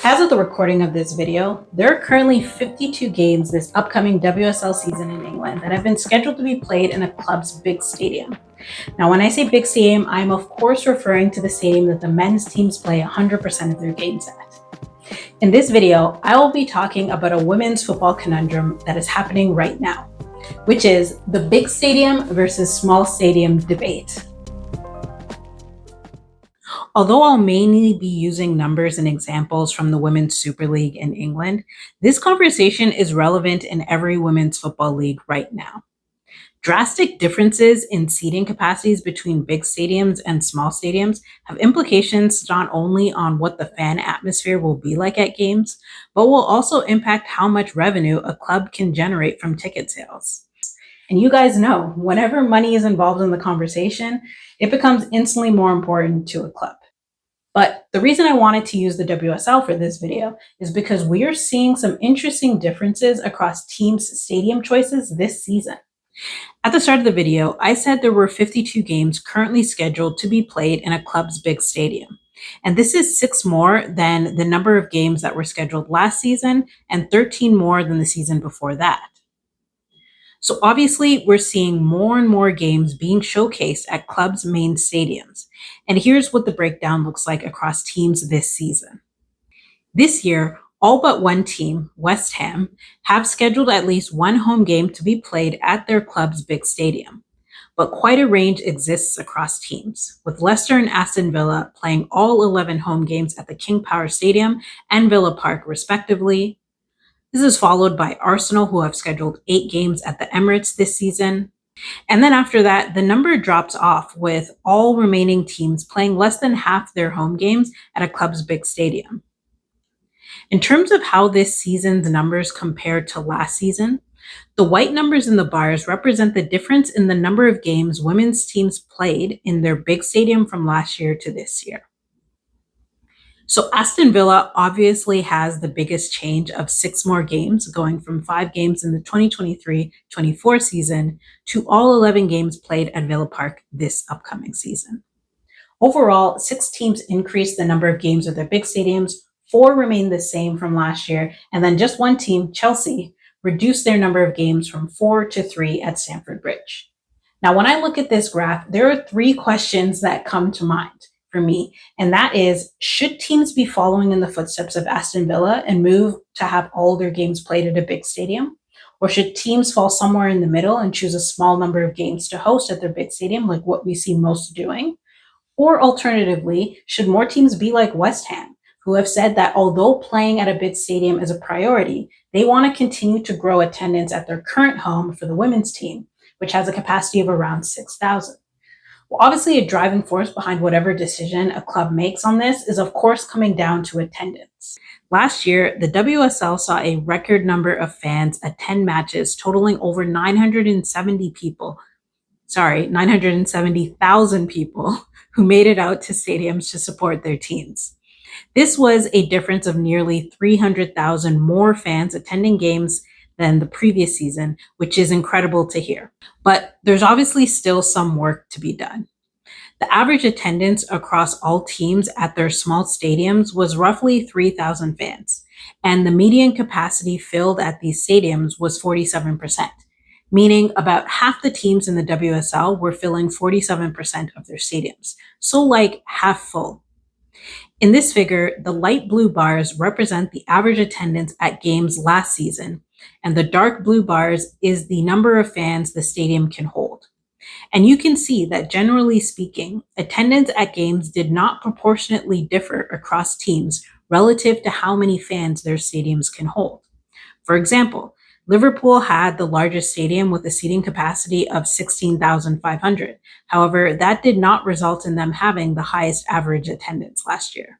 As of the recording of this video, there are currently 52 games this upcoming WSL season in England that have been scheduled to be played in a club's big stadium. Now, when I say big stadium, I'm of course referring to the stadium that the men's teams play 100% of their games at. In this video, I will be talking about a women's football conundrum that is happening right now, which is the big stadium versus small stadium debate. Although I'll mainly be using numbers and examples from the Women's Super League in England, this conversation is relevant in every women's football league right now. Drastic differences in seating capacities between big stadiums and small stadiums have implications not only on what the fan atmosphere will be like at games, but will also impact how much revenue a club can generate from ticket sales. And you guys know, whenever money is involved in the conversation, it becomes instantly more important to a club. But the reason I wanted to use the WSL for this video is because we are seeing some interesting differences across teams' stadium choices this season. At the start of the video, I said there were 52 games currently scheduled to be played in a club's big stadium. And this is 6 more than the number of games that were scheduled last season and 13 more than the season before that. So obviously, we're seeing more and more games being showcased at clubs' main stadiums. And here's what the breakdown looks like across teams this season. This year, all but one team, West Ham, have scheduled at least one home game to be played at their club's big stadium. But quite a range exists across teams, with Leicester and Aston Villa playing all 11 home games at the King Power Stadium and Villa Park, respectively. This is followed by Arsenal, who have scheduled 8 games at the Emirates this season. And then after that, the number drops off, with all remaining teams playing less than half their home games at a club's big stadium. In terms of how this season's numbers compare to last season, the white numbers in the bars represent the difference in the number of games women's teams played in their big stadium from last year to this year. So Aston Villa obviously has the biggest change of 6 more games, going from 5 games in the 2023-24 season to all 11 games played at Villa Park this upcoming season. Overall, 6 teams increased the number of games at their big stadiums, 4 remained the same from last year, and then just one team, Chelsea, reduced their number of games from 4 to 3 at Stamford Bridge. Now, when I look at this graph, there are 3 questions that come to mind for me, and that is, should teams be following in the footsteps of Aston Villa and move to have all their games played at a big stadium? Or should teams fall somewhere in the middle and choose a small number of games to host at their big stadium, like what we see most doing? Or alternatively, should more teams be like West Ham, who have said that although playing at a big stadium is a priority, they want to continue to grow attendance at their current home for the women's team, which has a capacity of around 6,000. Well, obviously, a driving force behind whatever decision a club makes on this is, of course, coming down to attendance. Last year, the WSL saw a record number of fans attend matches totaling over 970,000 people who made it out to stadiums to support their teams. This was a difference of nearly 300,000 more fans attending games than the previous season, which is incredible to hear. But there's obviously still some work to be done. The average attendance across all teams at their small stadiums was roughly 3,000 fans, and the median capacity filled at these stadiums was 47%, meaning about half the teams in the WSL were filling 47% of their stadiums, so like half full. In this figure, the light blue bars represent the average attendance at games last season, and the dark blue bars is the number of fans the stadium can hold. And you can see that generally speaking, attendance at games did not proportionately differ across teams relative to how many fans their stadiums can hold. For example, Liverpool had the largest stadium with a seating capacity of 16,500. However, that did not result in them having the highest average attendance last year.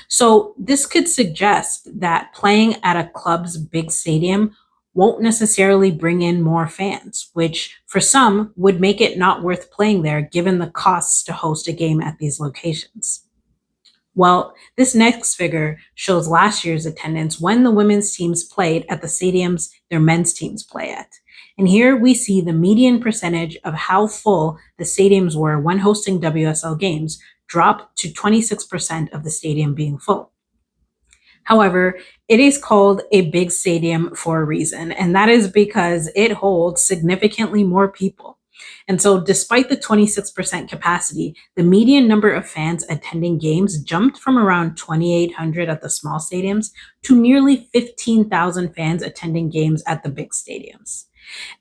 So this could suggest that playing at a club's big stadium won't necessarily bring in more fans, which for some would make it not worth playing there given the costs to host a game at these locations. Well, this next figure shows last year's attendance when the women's teams played at the stadiums their men's teams play at. And here we see the median percentage of how full the stadiums were when hosting WSL games drop to 26% of the stadium being full. However, it is called a big stadium for a reason, and that is because it holds significantly more people. And so, despite the 26% capacity, the median number of fans attending games jumped from around 2,800 at the small stadiums to nearly 15,000 fans attending games at the big stadiums.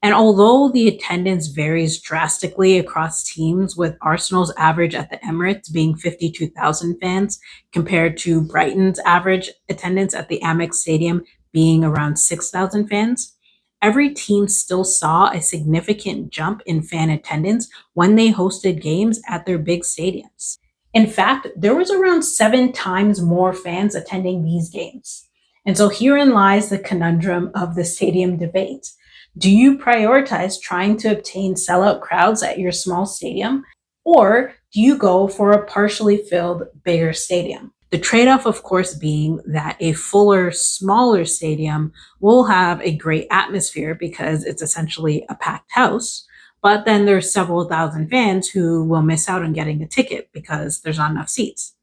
And although the attendance varies drastically across teams, with Arsenal's average at the Emirates being 52,000 fans compared to Brighton's average attendance at the Amex Stadium being around 6,000 fans, every team still saw a significant jump in fan attendance when they hosted games at their big stadiums. In fact, there was around 7 times more fans attending these games. And so herein lies the conundrum of the stadium debate. Do you prioritize trying to obtain sellout crowds at your small stadium, or do you go for a partially filled, bigger stadium? The trade off, of course, being that a fuller, smaller stadium will have a great atmosphere because it's essentially a packed house. But then there's several thousand fans who will miss out on getting a ticket because there's not enough seats.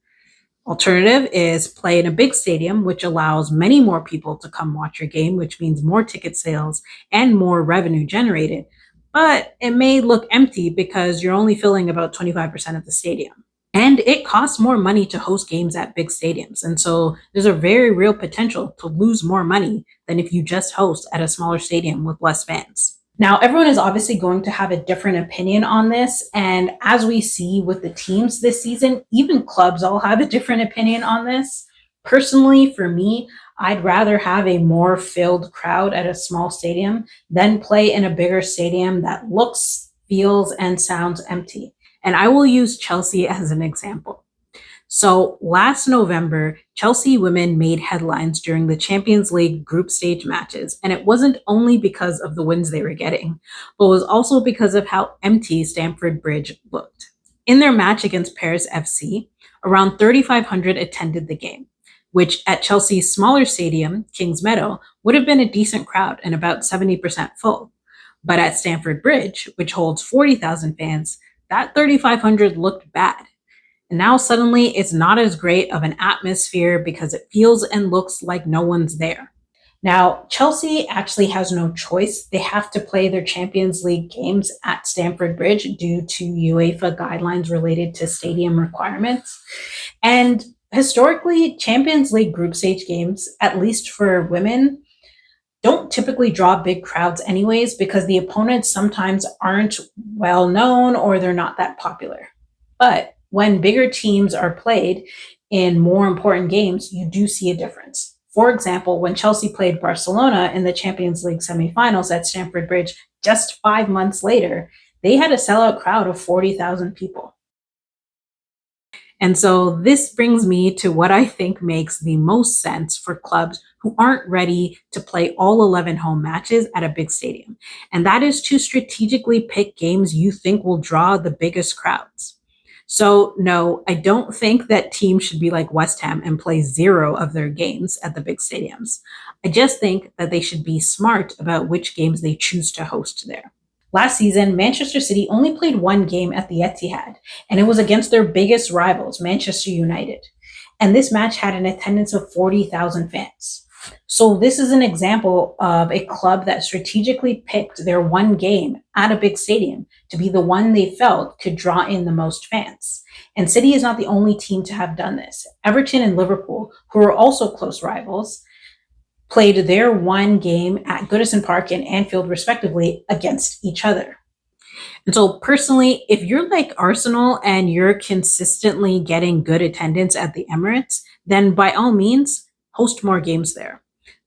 Alternative is play in a big stadium, which allows many more people to come watch your game, which means more ticket sales and more revenue generated. But it may look empty because you're only filling about 25% of the stadium. And it costs more money to host games at big stadiums. And so there's a very real potential to lose more money than if you just host at a smaller stadium with less fans. Now, everyone is obviously going to have a different opinion on this. And as we see with the teams this season, even clubs all have a different opinion on this. Personally, for me, I'd rather have a more filled crowd at a small stadium than play in a bigger stadium that looks, feels, and sounds empty. And I will use Chelsea as an example. So last November, Chelsea women made headlines during the Champions League group stage matches, and it wasn't only because of the wins they were getting, but was also because of how empty Stamford Bridge looked. In their match against Paris FC, around 3,500 attended the game, which at Chelsea's smaller stadium, Kings Meadow, would have been a decent crowd and about 70% full. But at Stamford Bridge, which holds 40,000 fans, that 3,500 looked bad. And now suddenly it's not as great of an atmosphere because it feels and looks like no one's there. Now, Chelsea actually has no choice. They have to play their Champions League games at Stamford Bridge due to UEFA guidelines related to stadium requirements. And historically, Champions League group stage games, at least for women, don't typically draw big crowds anyways because the opponents sometimes aren't well known or they're not that popular. But when bigger teams are played in more important games, you do see a difference. For example, when Chelsea played Barcelona in the Champions League semifinals at Stamford Bridge just 5 months later, they had a sellout crowd of 40,000 people. And so this brings me to what I think makes the most sense for clubs who aren't ready to play all 11 home matches at a big stadium. And that is to strategically pick games you think will draw the biggest crowds. So, no, I don't think that teams should be like West Ham and play 0 of their games at the big stadiums. I just think that they should be smart about which games they choose to host there. Last season, Manchester City only played 1 game at the Etihad, and it was against their biggest rivals, Manchester United. And this match had an attendance of 40,000 fans. So this is an example of a club that strategically picked their 1 game at a big stadium to be the one they felt could draw in the most fans. And City is not the only team to have done this. Everton and Liverpool, who are also close rivals, played their 1 game at Goodison Park and Anfield, respectively, against each other. And so, personally, if you're like Arsenal and you're consistently getting good attendance at the Emirates, then by all means, host more games there.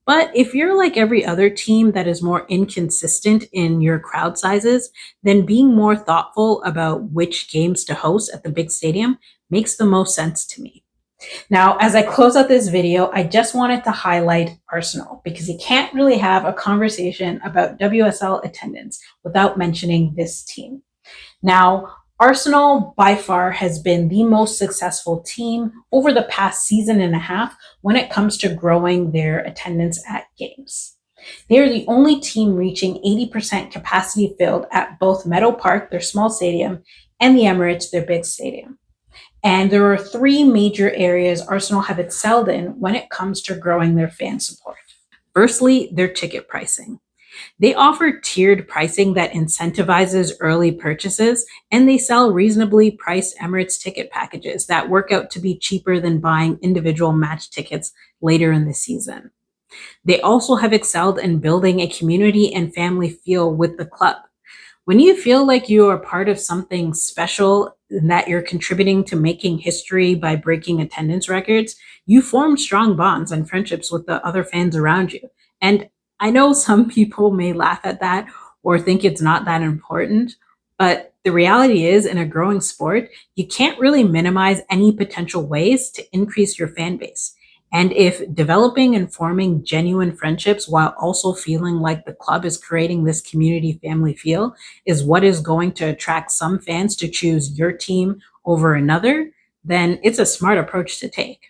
But if you're like every other team that is more inconsistent in your crowd sizes, then being more thoughtful about which games to host at the big stadium makes the most sense to me. Now, as I close out this video, I just wanted to highlight Arsenal because you can't really have a conversation about WSL attendance without mentioning this team. Now, Arsenal by far has been the most successful team over the past season and a half when it comes to growing their attendance at games. They are the only team reaching 80% capacity filled at both Meadow Park, their small stadium, and the Emirates, their big stadium. And there are three major areas Arsenal have excelled in when it comes to growing their fan support. Firstly, their ticket pricing. They offer tiered pricing that incentivizes early purchases, and they sell reasonably priced Emirates ticket packages that work out to be cheaper than buying individual match tickets later in the season. They also have excelled in building a community and family feel with the club. When you feel like you are part of something special and that you're contributing to making history by breaking attendance records, you form strong bonds and friendships with the other fans around you. And I know some people may laugh at that or think it's not that important, but the reality is, in a growing sport, you can't really minimize any potential ways to increase your fan base. And if developing and forming genuine friendships while also feeling like the club is creating this community family feel is what is going to attract some fans to choose your team over another, then it's a smart approach to take.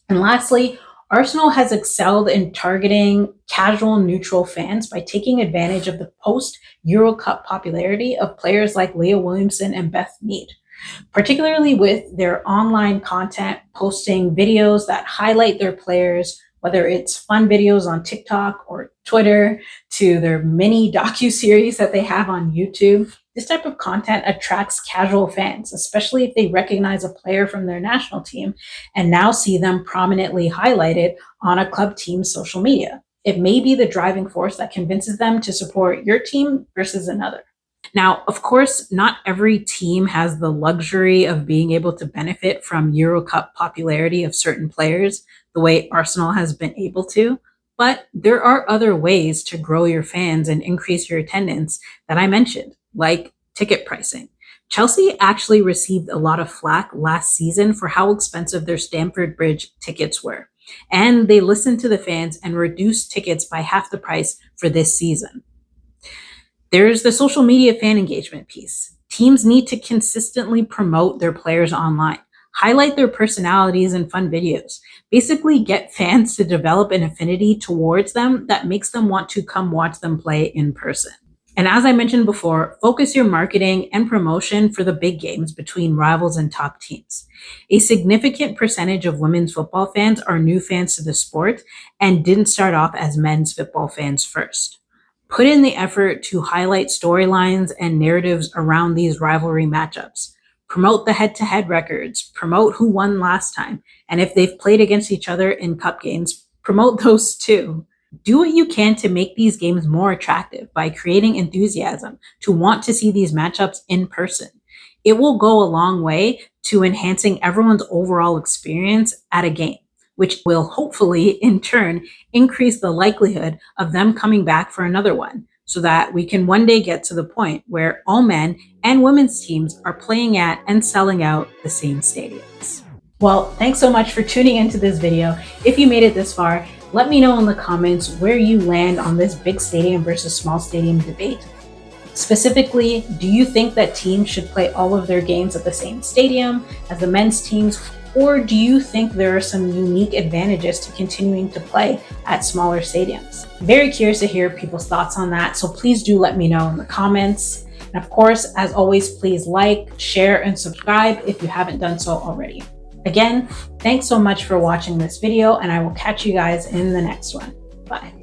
And lastly, Arsenal has excelled in targeting casual neutral fans by taking advantage of the post Euro Cup popularity of players like Leah Williamson and Beth Mead, particularly with their online content, posting videos that highlight their players, whether it's fun videos on TikTok or Twitter to their mini docu-series that they have on YouTube. This type of content attracts casual fans, especially if they recognize a player from their national team and now see them prominently highlighted on a club team's social media. It may be the driving force that convinces them to support your team versus another. Now, of course, not every team has the luxury of being able to benefit from Euro Cup popularity of certain players the way Arsenal has been able to, but there are other ways to grow your fans and increase your attendance that I mentioned, like ticket pricing. Chelsea actually received a lot of flack last season for how expensive their Stamford Bridge tickets were, and they listened to the fans and reduced tickets by half the price for this season. There's the social media fan engagement piece. Teams need to consistently promote their players online, highlight their personalities in fun videos, basically get fans to develop an affinity towards them that makes them want to come watch them play in person. And as I mentioned before, focus your marketing and promotion for the big games between rivals and top teams. A significant percentage of women's football fans are new fans to the sport and didn't start off as men's football fans first. Put in the effort to highlight storylines and narratives around these rivalry matchups. Promote the head-to-head records, promote who won last time, and if they've played against each other in cup games, promote those too. Do what you can to make these games more attractive by creating enthusiasm to want to see these matchups in person. It will go a long way to enhancing everyone's overall experience at a game, which will hopefully, in turn, increase the likelihood of them coming back for another one, so that we can one day get to the point where all men and women's teams are playing at and selling out the same stadiums. Well, thanks so much for tuning into this video. If you made it this far, let me know in the comments where you land on this big stadium versus small stadium debate. Specifically, do you think that teams should play all of their games at the same stadium as the men's teams? Or do you think there are some unique advantages to continuing to play at smaller stadiums? Very curious to hear people's thoughts on that, so please do let me know in the comments. And of course, as always, please like, share, and subscribe if you haven't done so already. Again, thanks so much for watching this video, and I will catch you guys in the next one. Bye.